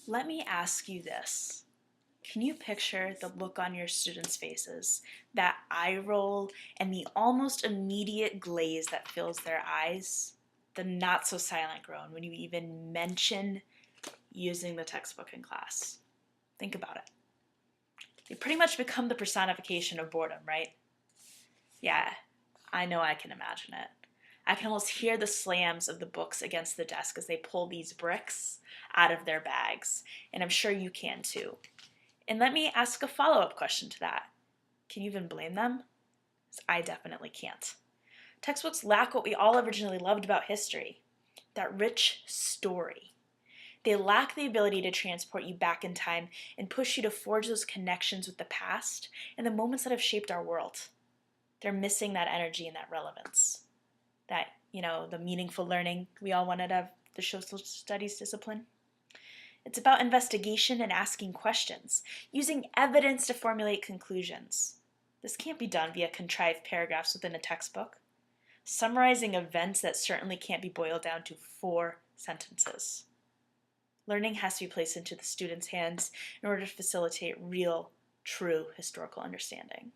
Let me ask you this. Can you picture the look on your students' faces, that eye roll, and the almost immediate glaze that fills their eyes? The not so silent groan when you even mention using the textbook in class. Think about it. They pretty much become the personification of boredom, right? Yeah, I know I can imagine it. I can almost hear the slams of the books against the desk as they pull these bricks out of their bags, and I'm sure you can too. And let me ask a follow-up question to that. Can you even blame them? I definitely can't. Textbooks lack what we all originally loved about history, that rich story. They lack the ability to transport you back in time and push you to forge those connections with the past and the moments that have shaped our world. They're missing that energy and that relevance. That, the meaningful learning we all wanted of the social studies discipline. It's about investigation and asking questions, using evidence to formulate conclusions. This can't be done via contrived paragraphs within a textbook, summarizing events that certainly can't be boiled down to 4 sentences. Learning has to be placed into the student's hands in order to facilitate real, true historical understanding.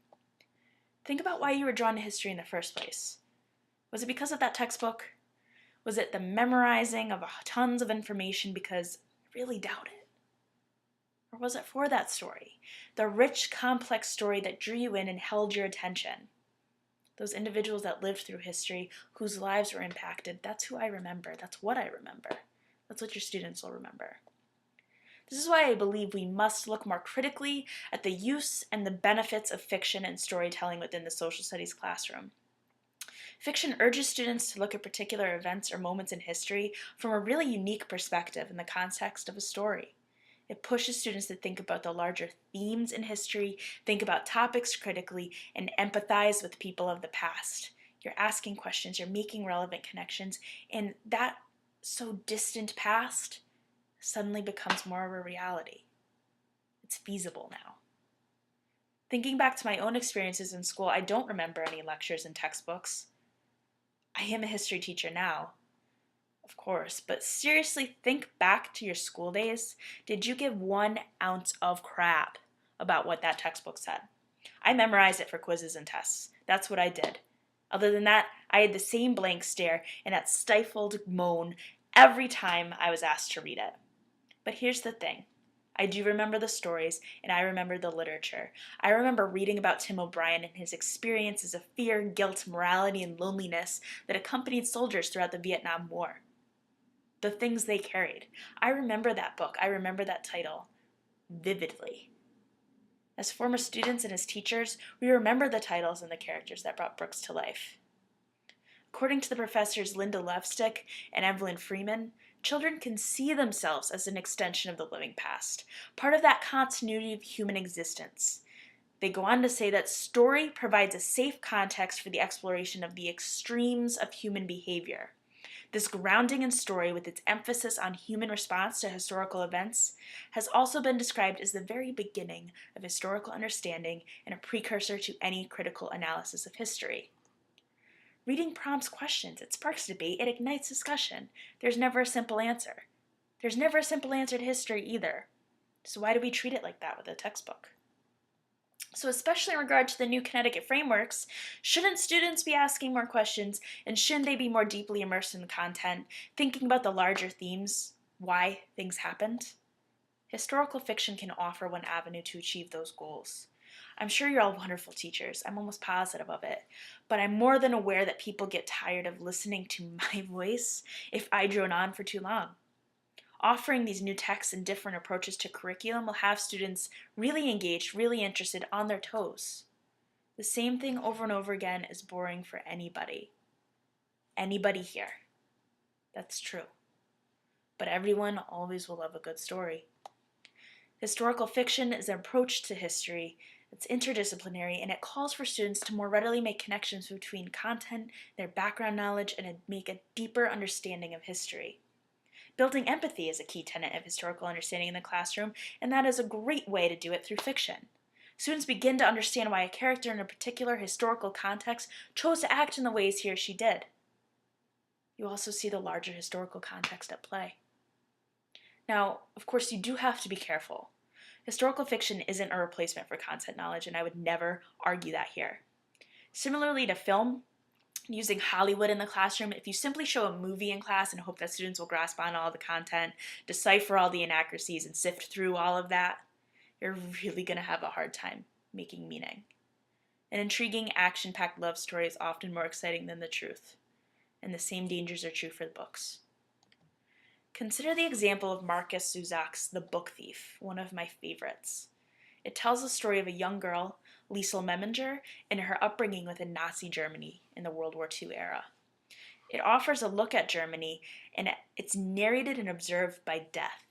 Think about why you were drawn to history in the first place. Was it because of that textbook? Was it the memorizing of tons of information? Because I really doubt it. Or was it for that story? The rich, complex story that drew you in and held your attention. Those individuals that lived through history, whose lives were impacted, that's who I remember. That's what I remember. That's what your students will remember. This is why I believe we must look more critically at the use and the benefits of fiction and storytelling within the social studies classroom. Fiction urges students to look at particular events or moments in history from a really unique perspective in the context of a story. It pushes students to think about the larger themes in history, think about topics critically, and empathize with people of the past. You're asking questions, you're making relevant connections, and that so distant past suddenly becomes more of a reality. It's feasible now. Thinking back to my own experiences in school, I don't remember any lectures and textbooks. I am a history teacher now, of course, but seriously think back to your school days. Did you give 1 ounce of crap about what that textbook said? I memorized it for quizzes and tests. That's what I did. Other than that, I had the same blank stare and that stifled moan every time I was asked to read it. But here's the thing. I do remember the stories, and I remember the literature. I remember reading about Tim O'Brien and his experiences of fear, guilt, morality, and loneliness that accompanied soldiers throughout the Vietnam War. The things they carried. I remember that book. I remember that title vividly. As former students and as teachers, we remember the titles and the characters that brought Brooks to life. According to the professors Linda Lovestick and Evelyn Freeman, children can see themselves as an extension of the living past, part of that continuity of human existence. They go on to say that story provides a safe context for the exploration of the extremes of human behavior. This grounding in story, with its emphasis on human response to historical events, has also been described as the very beginning of historical understanding and a precursor to any critical analysis of history. Reading prompts questions, it sparks debate, it ignites discussion. There's never a simple answer. There's never a simple answer to history either. So why do we treat it like that with a textbook? So especially in regard to the new Connecticut frameworks, shouldn't students be asking more questions, and shouldn't they be more deeply immersed in the content, thinking about the larger themes, why things happened? Historical fiction can offer one avenue to achieve those goals. I'm sure you're all wonderful teachers. I'm almost positive of it. But I'm more than aware that people get tired of listening to my voice if I drone on for too long. Offering these new texts and different approaches to curriculum will have students really engaged, really interested, on their toes. The same thing over and over again is boring for anybody. Anybody here. That's true. But everyone always will love a good story. Historical fiction is an approach to history. It's interdisciplinary, and it calls for students to more readily make connections between content, their background knowledge, and make a deeper understanding of history. Building empathy is a key tenet of historical understanding in the classroom, and that is a great way to do it through fiction. Students begin to understand why a character in a particular historical context chose to act in the ways he or she did. You also see the larger historical context at play. Now, of course, you do have to be careful. Historical fiction isn't a replacement for content knowledge, and I would never argue that here. Similarly to film, using Hollywood in the classroom, if you simply show a movie in class and hope that students will grasp on all the content, decipher all the inaccuracies, and sift through all of that, you're really going to have a hard time making meaning. An intriguing, action-packed love story is often more exciting than the truth, and the same dangers are true for the books. Consider the example of Marcus Zuzak's The Book Thief, one of my favorites. It tells the story of a young girl, Liesel Meminger, and her upbringing within Nazi Germany in the World War II era. It offers a look at Germany, and it's narrated and observed by death.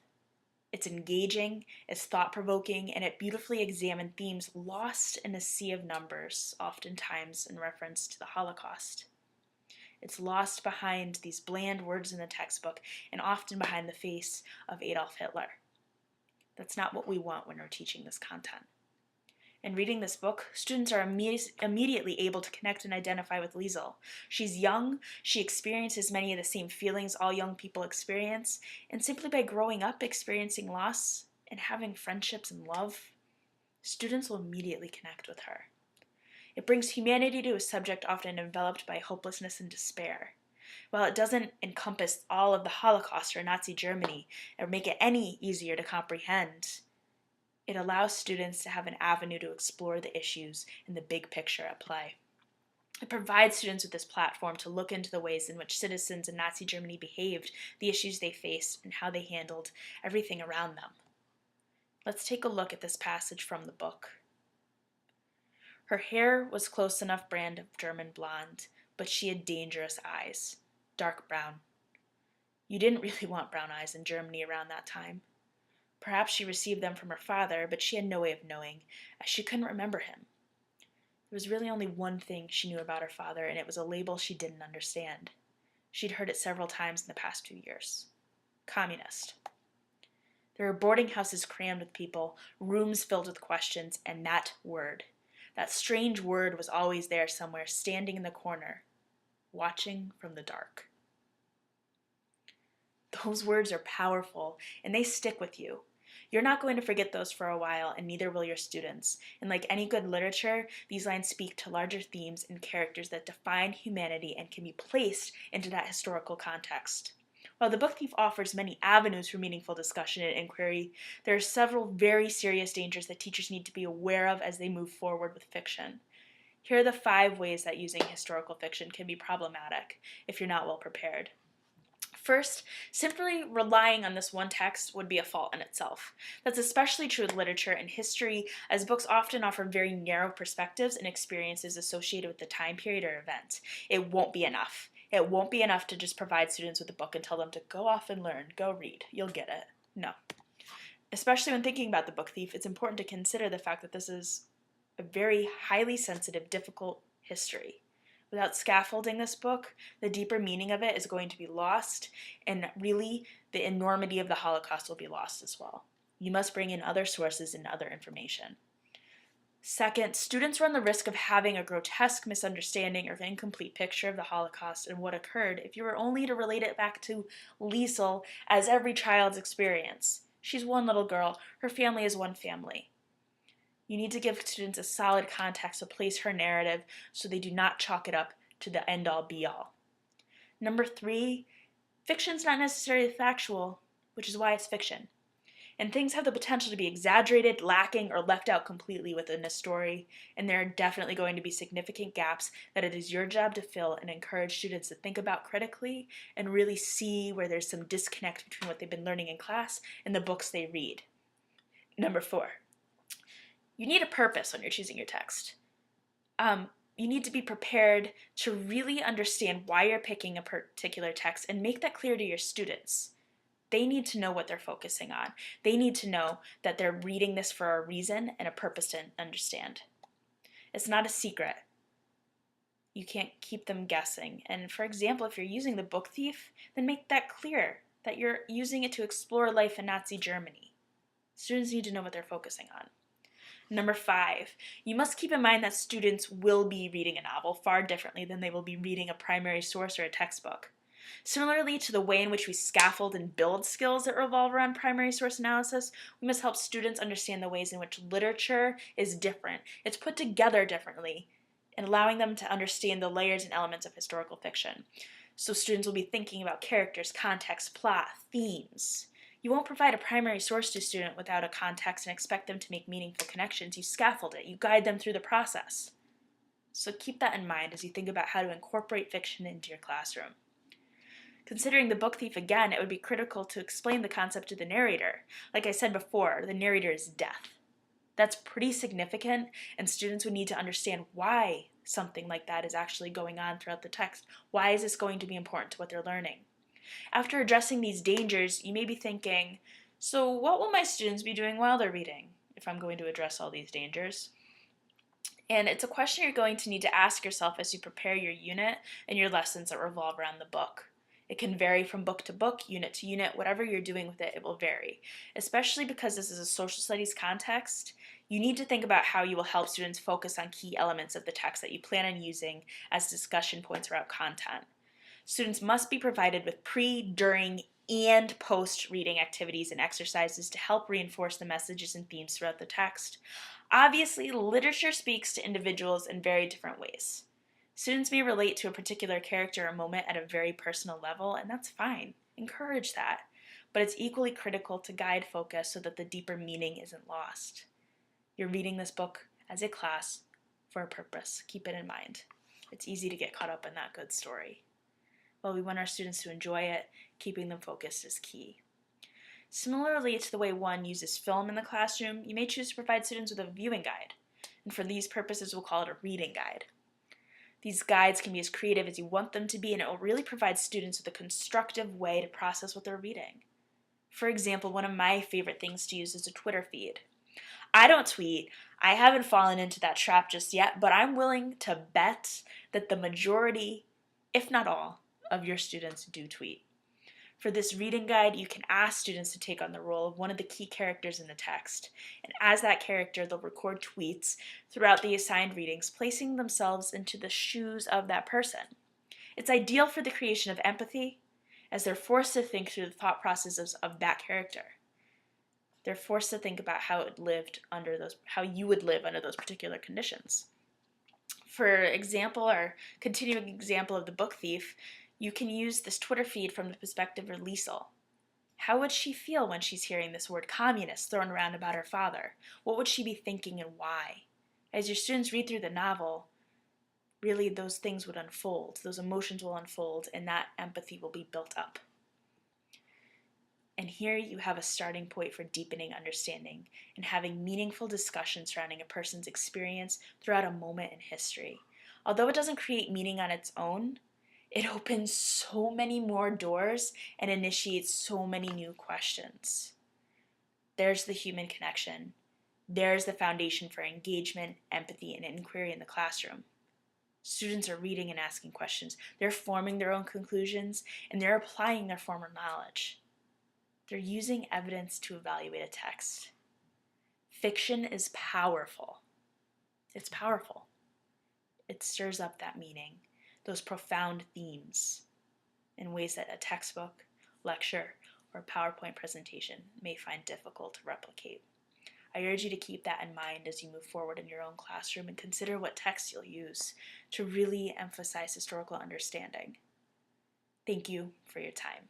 It's engaging, it's thought-provoking, and it beautifully examined themes lost in a sea of numbers, oftentimes in reference to the Holocaust. It's lost behind these bland words in the textbook, and often behind the face of Adolf Hitler. That's not what we want when we're teaching this content. In reading this book, students are immediately able to connect and identify with Liesel. She's young, she experiences many of the same feelings all young people experience, and simply by growing up, experiencing loss, and having friendships and love, students will immediately connect with her. It brings humanity to a subject often enveloped by hopelessness and despair. While it doesn't encompass all of the Holocaust or Nazi Germany or make it any easier to comprehend, it allows students to have an avenue to explore the issues and the big picture at play. It provides students with this platform to look into the ways in which citizens in Nazi Germany behaved, the issues they faced, and how they handled everything around them. Let's take a look at this passage from the book. Her hair was close enough brand of German blonde, but she had dangerous eyes, dark brown. You didn't really want brown eyes in Germany around that time. Perhaps she received them from her father, but she had no way of knowing, as she couldn't remember him. There was really only one thing she knew about her father, and it was a label she didn't understand. She'd heard it several times in the past 2 years. Communist. There were boarding houses crammed with people, rooms filled with questions, and that word. That strange word was always there somewhere, standing in the corner, watching from the dark. Those words are powerful, and they stick with you. You're not going to forget those for a while, and neither will your students. And like any good literature, these lines speak to larger themes and characters that define humanity and can be placed into that historical context. While The Book Thief offers many avenues for meaningful discussion and inquiry, there are several very serious dangers that teachers need to be aware of as they move forward with fiction. Here are the 5 ways that using historical fiction can be problematic if you're not well prepared. First, simply relying on this one text would be a fault in itself. That's especially true with literature and history, as books often offer very narrow perspectives and experiences associated with the time period or event. It won't be enough. It won't be enough to just provide students with a book and tell them to go off and learn, go read, you'll get it. No. Especially when thinking about The Book Thief, it's important to consider the fact that this is a very highly sensitive, difficult history. Without scaffolding this book, the deeper meaning of it is going to be lost, and really, the enormity of the Holocaust will be lost as well. You must bring in other sources and other information. Second, students run the risk of having a grotesque misunderstanding or incomplete picture of the Holocaust and what occurred if you were only to relate it back to Liesel as every child's experience. She's one little girl, her family is one family. You need to give students a solid context to place her narrative so they do not chalk it up to the end-all be-all. Number 3, fiction's not necessarily factual, which is why it's fiction. And things have the potential to be exaggerated, lacking, or left out completely within a story, and there are definitely going to be significant gaps that it is your job to fill and encourage students to think about critically and really see where there's some disconnect between what they've been learning in class and the books they read. Number 4, you need a purpose when you're choosing your text. You need to be prepared to really understand why you're picking a particular text and make that clear to your students. They need to know what they're focusing on. They need to know that they're reading this for a reason and a purpose to understand. It's not a secret. You can't keep them guessing. And for example, if you're using The Book Thief, then make that clear, that you're using it to explore life in Nazi Germany. Students need to know what they're focusing on. Number 5, you must keep in mind that students will be reading a novel far differently than they will be reading a primary source or a textbook. Similarly to the way in which we scaffold and build skills that revolve around primary source analysis, we must help students understand the ways in which literature is different. It's put together differently, and allowing them to understand the layers and elements of historical fiction. So students will be thinking about characters, context, plot, themes. You won't provide a primary source to a student without a context and expect them to make meaningful connections. You scaffold it. You guide them through the process. So keep that in mind as you think about how to incorporate fiction into your classroom. Considering The Book Thief again, it would be critical to explain the concept to the narrator. Like I said before, the narrator is death. That's pretty significant, and students would need to understand why something like that is actually going on throughout the text. Why is this going to be important to what they're learning? After addressing these dangers, you may be thinking, so what will my students be doing while they're reading if I'm going to address all these dangers? And it's a question you're going to need to ask yourself as you prepare your unit and your lessons that revolve around the book. It can vary from book to book, unit to unit, whatever you're doing with it, it will vary. Especially because this is a social studies context, you need to think about how you will help students focus on key elements of the text that you plan on using as discussion points throughout content. Students must be provided with pre, during, and post-reading activities and exercises to help reinforce the messages and themes throughout the text. Obviously, literature speaks to individuals in very different ways. Students may relate to a particular character or moment at a very personal level, and that's fine. Encourage that. But it's equally critical to guide focus so that the deeper meaning isn't lost. You're reading this book as a class for a purpose. Keep it in mind. It's easy to get caught up in that good story. While we want our students to enjoy it, keeping them focused is key. Similarly to the way one uses film in the classroom, you may choose to provide students with a viewing guide. And for these purposes, we'll call it a reading guide. These guides can be as creative as you want them to be, and it will really provide students with a constructive way to process what they're reading. For example, one of my favorite things to use is a Twitter feed. I don't tweet. I haven't fallen into that trap just yet, but I'm willing to bet that the majority, if not all, of your students do tweet. For this reading guide, you can ask students to take on the role of one of the key characters in the text, and as that character, they'll record tweets throughout the assigned readings, placing themselves into the shoes of that person. It's ideal for the creation of empathy, as they're forced to think through the thought processes of that character. They're forced to think about how you would live under those particular conditions. For example, our continuing example of The Book Thief, you can use this Twitter feed from the perspective of Liesel. How would she feel when she's hearing this word communist thrown around about her father? What would she be thinking and why? As your students read through the novel, really those things would unfold, those emotions will unfold, and that empathy will be built up. And here you have a starting point for deepening understanding and having meaningful discussions surrounding a person's experience throughout a moment in history. Although it doesn't create meaning on its own, it opens so many more doors and initiates so many new questions. There's the human connection. There's the foundation for engagement, empathy, and inquiry in the classroom. Students are reading and asking questions. They're forming their own conclusions, and they're applying their former knowledge. They're using evidence to evaluate a text. Fiction is powerful. It's powerful. It stirs up that meaning, those profound themes, in ways that a textbook, lecture, or PowerPoint presentation may find difficult to replicate. I urge you to keep that in mind as you move forward in your own classroom and consider what text you'll use to really emphasize historical understanding. Thank you for your time.